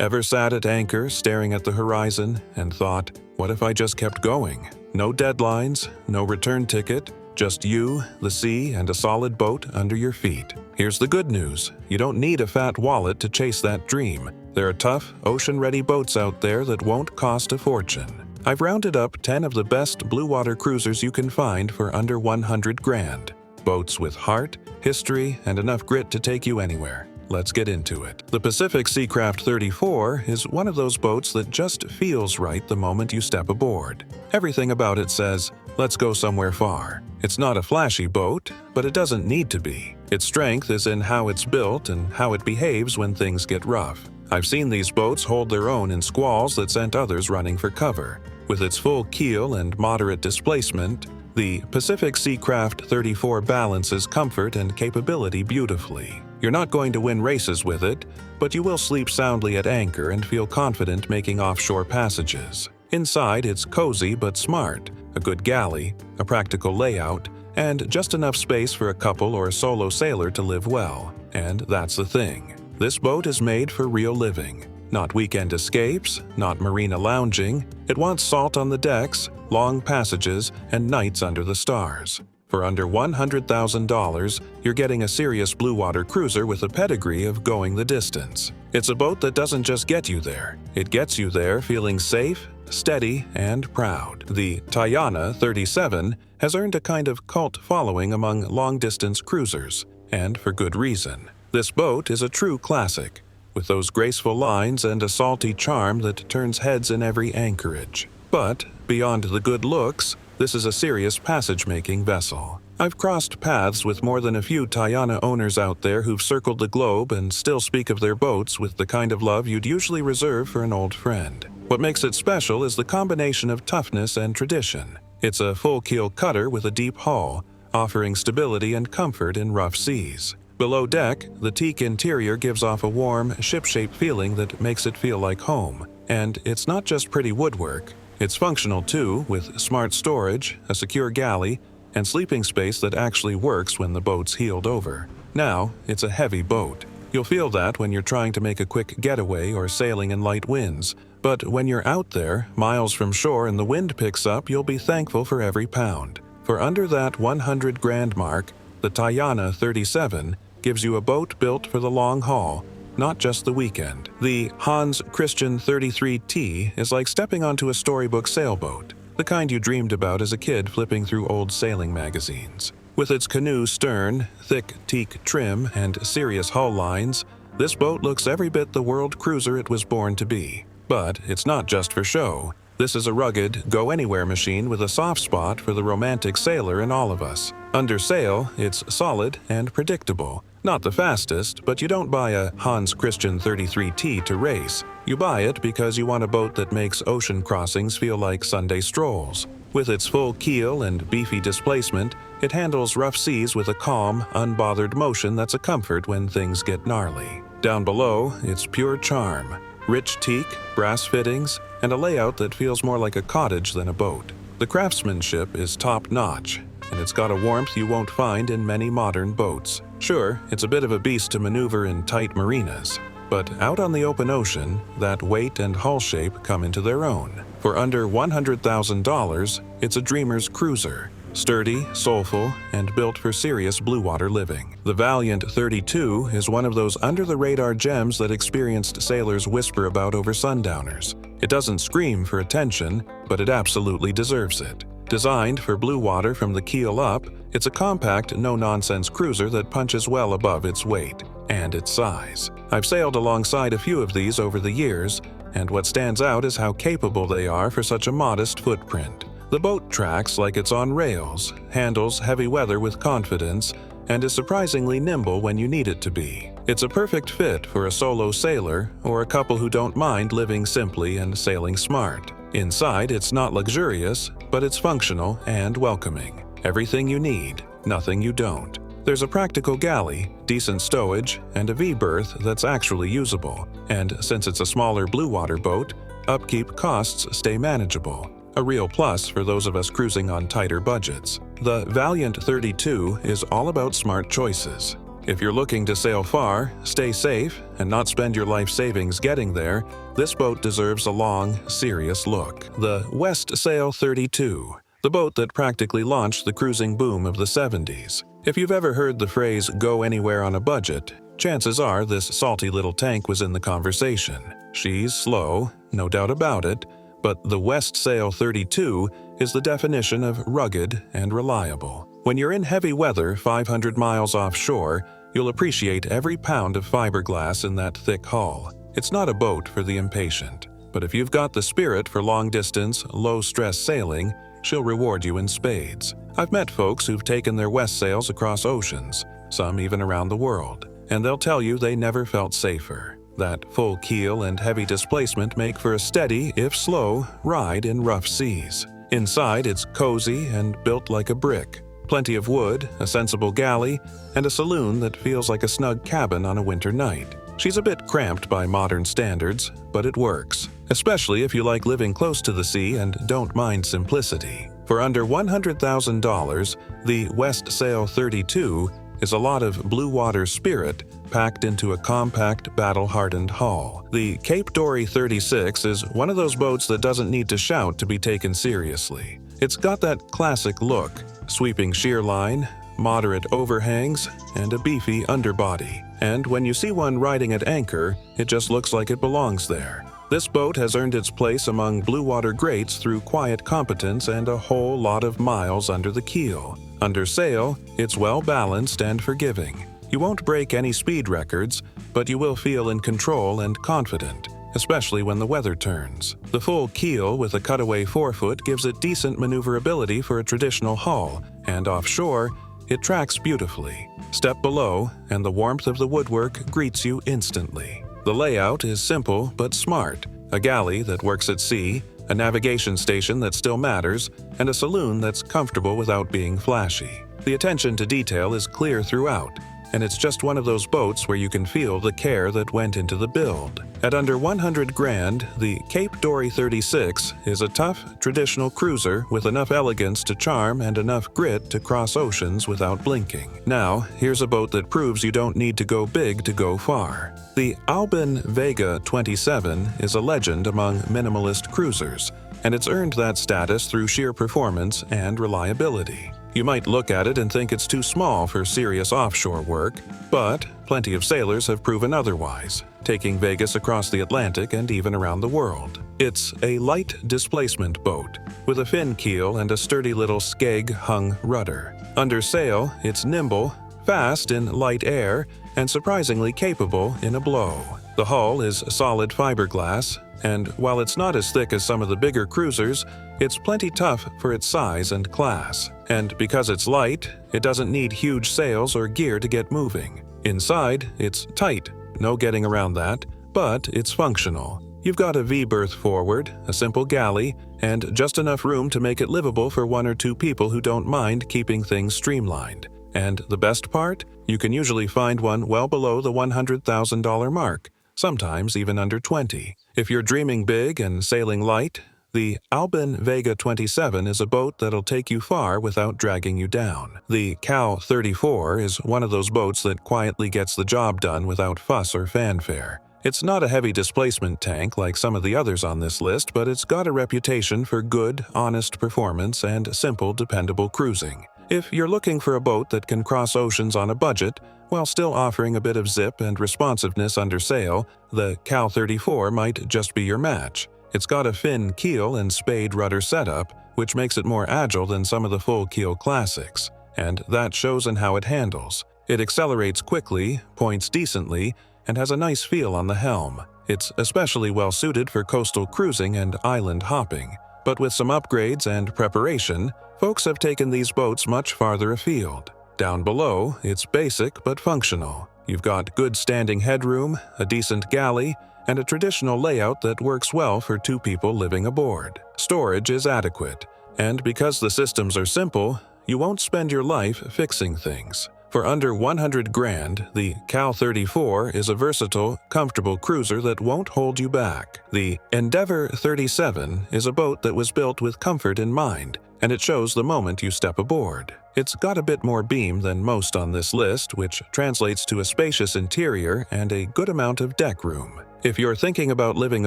Ever sat at anchor staring at the horizon and thought, what if I just kept going? No deadlines, no return ticket, just you, the sea, and a solid boat under your feet. Here's the good news. You don't need a fat wallet to chase that dream. There are tough, ocean-ready boats out there that won't cost a fortune. I've rounded up 10 of the best blue water cruisers you can find for under 100 grand. Boats with heart, history, and enough grit to take you anywhere. Let's get into it. The Pacific Seacraft 34 is one of those boats that just feels right the moment you step aboard. Everything about it says, let's go somewhere far. It's not a flashy boat, but it doesn't need to be. Its strength is in how it's built and how it behaves when things get rough. I've seen these boats hold their own in squalls that sent others running for cover. With its full keel and moderate displacement, the Pacific Seacraft 34 balances comfort and capability beautifully. You're not going to win races with it, but you will sleep soundly at anchor and feel confident making offshore passages. Inside, it's cozy but smart, a good galley, a practical layout, and just enough space for a couple or a solo sailor to live well. And that's the thing. This boat is made for real living. Not weekend escapes, not marina lounging. It wants salt on the decks, long passages, and nights under the stars. For under $100,000, you're getting a serious blue water cruiser with a pedigree of going the distance. It's a boat that doesn't just get you there. It gets you there feeling safe, steady, and proud. The Tayana 37 has earned a kind of cult following among long-distance cruisers, and for good reason. This boat is a true classic, with those graceful lines and a salty charm that turns heads in every anchorage. But, beyond the good looks, this is a serious passage-making vessel. I've crossed paths with more than a few Tayana owners out there who've circled the globe and still speak of their boats with the kind of love you'd usually reserve for an old friend. What makes it special is the combination of toughness and tradition. It's a full-keel cutter with a deep hull, offering stability and comfort in rough seas. Below deck, the teak interior gives off a warm, ship-shape feeling that makes it feel like home. And it's not just pretty woodwork. It's functional too, with smart storage, a secure galley, and sleeping space that actually works when the boat's heeled over. Now, it's a heavy boat. You'll feel that when you're trying to make a quick getaway or sailing in light winds. But when you're out there, miles from shore and the wind picks up, you'll be thankful for every pound. For under that 100 grand mark, the Tayana 37 gives you a boat built for the long haul, not just the weekend. The Hans Christian 33T is like stepping onto a storybook sailboat, the kind you dreamed about as a kid flipping through old sailing magazines. With its canoe stern, thick teak trim, and serious hull lines, this boat looks every bit the world cruiser it was born to be. But it's not just for show. This is a rugged, go-anywhere machine with a soft spot for the romantic sailor in all of us. Under sail, it's solid and predictable. Not the fastest, but you don't buy a Hans Christian 33T to race. You buy it because you want a boat that makes ocean crossings feel like Sunday strolls. With its full keel and beefy displacement, it handles rough seas with a calm, unbothered motion that's a comfort when things get gnarly. Down below, it's pure charm. Rich teak, brass fittings, and a layout that feels more like a cottage than a boat. The craftsmanship is top-notch, and it's got a warmth you won't find in many modern boats. Sure, it's a bit of a beast to maneuver in tight marinas, but out on the open ocean, that weight and hull shape come into their own. For under $100,000, it's a dreamer's cruiser. Sturdy, soulful, and built for serious blue water living. The Valiant 32 is one of those under-the-radar gems that experienced sailors whisper about over sundowners. It doesn't scream for attention, but it absolutely deserves it. Designed for blue water from the keel up, it's a compact, no-nonsense cruiser that punches well above its weight and its size. I've sailed alongside a few of these over the years, and what stands out is how capable they are for such a modest footprint. The boat tracks like it's on rails, handles heavy weather with confidence, and is surprisingly nimble when you need it to be. It's a perfect fit for a solo sailor or a couple who don't mind living simply and sailing smart. Inside, it's not luxurious, but it's functional and welcoming. Everything you need, nothing you don't. There's a practical galley, decent stowage, and a V-berth that's actually usable. And since it's a smaller blue water boat, upkeep costs stay manageable. A real plus for those of us cruising on tighter budgets. The Valiant 32 is all about smart choices. If you're looking to sail far, stay safe, and not spend your life savings getting there, this boat deserves a long, serious look. The Westsail 32, the boat that practically launched the cruising boom of the 70s. If you've ever heard the phrase, "go anywhere on a budget," chances are this salty little tank was in the conversation. She's slow, no doubt about it, but the Westsail 32 is the definition of rugged and reliable. When you're in heavy weather 500 miles offshore, you'll appreciate every pound of fiberglass in that thick hull. It's not a boat for the impatient, but if you've got the spirit for long-distance, low-stress sailing, she'll reward you in spades. I've met folks who've taken their Westsails across oceans, some even around the world, and they'll tell you they never felt safer. That full keel and heavy displacement make for a steady, if slow, ride in rough seas. Inside, it's cozy and built like a brick. Plenty of wood, a sensible galley, and a saloon that feels like a snug cabin on a winter night. She's a bit cramped by modern standards, but it works, especially if you like living close to the sea and don't mind simplicity. For under $100,000, the Westsail 32 is a lot of Bluewater spirit packed into a compact, battle-hardened hull. The Cape Dory 36 is one of those boats that doesn't need to shout to be taken seriously. It's got that classic look, sweeping sheer line, moderate overhangs, and a beefy underbody. And when you see one riding at anchor, it just looks like it belongs there. This boat has earned its place among Bluewater greats through quiet competence and a whole lot of miles under the keel. Under sail, it's well-balanced and forgiving. You won't break any speed records, but you will feel in control and confident, especially when the weather turns. The full keel with a cutaway forefoot gives it decent maneuverability for a traditional hull, and offshore, it tracks beautifully. Step below, and the warmth of the woodwork greets you instantly. The layout is simple but smart: a galley that works at sea, a navigation station that still matters, and a saloon that's comfortable without being flashy. The attention to detail is clear throughout, and it's just one of those boats where you can feel the care that went into the build. At under 100 grand, the Cape Dory 36 is a tough, traditional cruiser with enough elegance to charm and enough grit to cross oceans without blinking. Now, here's a boat that proves you don't need to go big to go far. The Albin Vega 27 is a legend among minimalist cruisers, and it's earned that status through sheer performance and reliability. You might look at it and think it's too small for serious offshore work, but plenty of sailors have proven otherwise, taking Vegas across the Atlantic and even around the world. It's a light displacement boat, with a fin keel and a sturdy little skeg-hung rudder. Under sail, it's nimble, fast in light air, and surprisingly capable in a blow. The hull is solid fiberglass, and while it's not as thick as some of the bigger cruisers, it's plenty tough for its size and class. And because it's light, it doesn't need huge sails or gear to get moving. Inside, it's tight, no getting around that, but it's functional. You've got a V-berth forward, a simple galley, and just enough room to make it livable for one or two people who don't mind keeping things streamlined. And the best part? You can usually find one well below the $100,000 mark, sometimes even under 20. If you're dreaming big and sailing light, the Albin Vega 27 is a boat that'll take you far without dragging you down. The Cal 34 is one of those boats that quietly gets the job done without fuss or fanfare. It's not a heavy displacement tank like some of the others on this list, but it's got a reputation for good, honest performance and simple, dependable cruising. If you're looking for a boat that can cross oceans on a budget, while still offering a bit of zip and responsiveness under sail, the Cal 34 might just be your match. It's got a fin keel and spade rudder setup, which makes it more agile than some of the full keel classics, and that shows in how it handles. It accelerates quickly, points decently, and has a nice feel on the helm. It's especially well suited for coastal cruising and island hopping, but with some upgrades and preparation, folks have taken these boats much farther afield. Down below, it's basic but functional. You've got good standing headroom, a decent galley, and a traditional layout that works well for two people living aboard. Storage is adequate, and because the systems are simple, you won't spend your life fixing things. For under 100 grand, the Cal 34 is a versatile, comfortable cruiser that won't hold you back. The Endeavour 37 is a boat that was built with comfort in mind, and it shows the moment you step aboard. It's got a bit more beam than most on this list, which translates to a spacious interior and a good amount of deck room. If you're thinking about living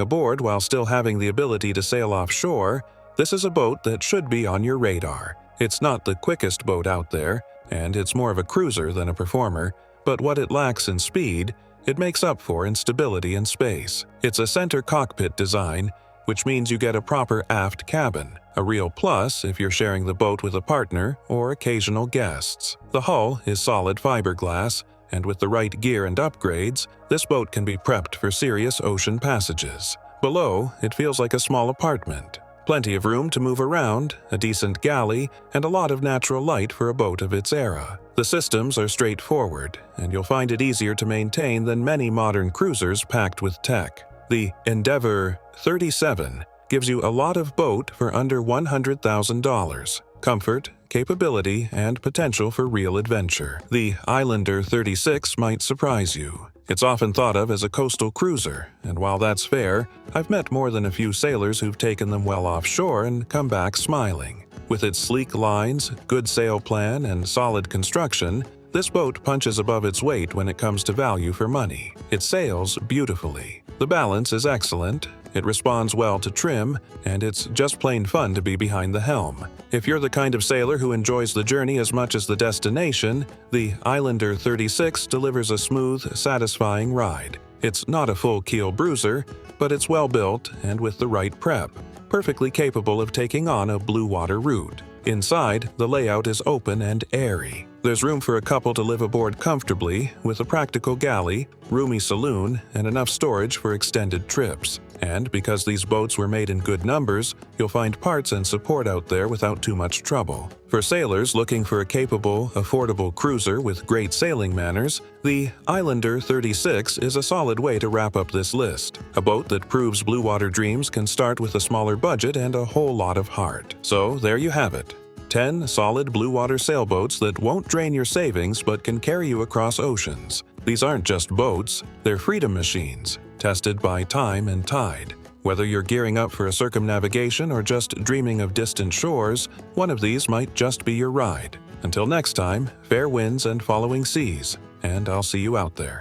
aboard while still having the ability to sail offshore, this is a boat that should be on your radar. It's not the quickest boat out there, and it's more of a cruiser than a performer, but what it lacks in speed, it makes up for in stability and space. It's a center cockpit design, which means you get a proper aft cabin, a real plus if you're sharing the boat with a partner or occasional guests. The hull is solid fiberglass, and with the right gear and upgrades, this boat can be prepped for serious ocean passages. Below, it feels like a small apartment. Plenty of room to move around, a decent galley, and a lot of natural light for a boat of its era. The systems are straightforward, and you'll find it easier to maintain than many modern cruisers packed with tech. The Endeavour 37 gives you a lot of boat for under $100,000. Comfort, capability, and potential for real adventure. The Islander 36 might surprise you. It's often thought of as a coastal cruiser, and while that's fair, I've met more than a few sailors who've taken them well offshore and come back smiling. With its sleek lines, good sail plan, and solid construction, this boat punches above its weight when it comes to value for money. It sails beautifully. The balance is excellent, it responds well to trim, and it's just plain fun to be behind the helm. If you're the kind of sailor who enjoys the journey as much as the destination, the Islander 36 delivers a smooth, satisfying ride. It's not a full keel bruiser, but it's well built and with the right prep, perfectly capable of taking on a blue water route. Inside, the layout is open and airy. There's room for a couple to live aboard comfortably, with a practical galley, roomy saloon, and enough storage for extended trips. And because these boats were made in good numbers, you'll find parts and support out there without too much trouble. For sailors looking for a capable, affordable cruiser with great sailing manners, the Islander 36 is a solid way to wrap up this list. A boat that proves blue water dreams can start with a smaller budget and a whole lot of heart. So there you have it. 10 solid blue water sailboats that won't drain your savings but can carry you across oceans. These aren't just boats, they're freedom machines, tested by time and tide. Whether you're gearing up for a circumnavigation or just dreaming of distant shores, one of these might just be your ride. Until next time, fair winds and following seas, and I'll see you out there.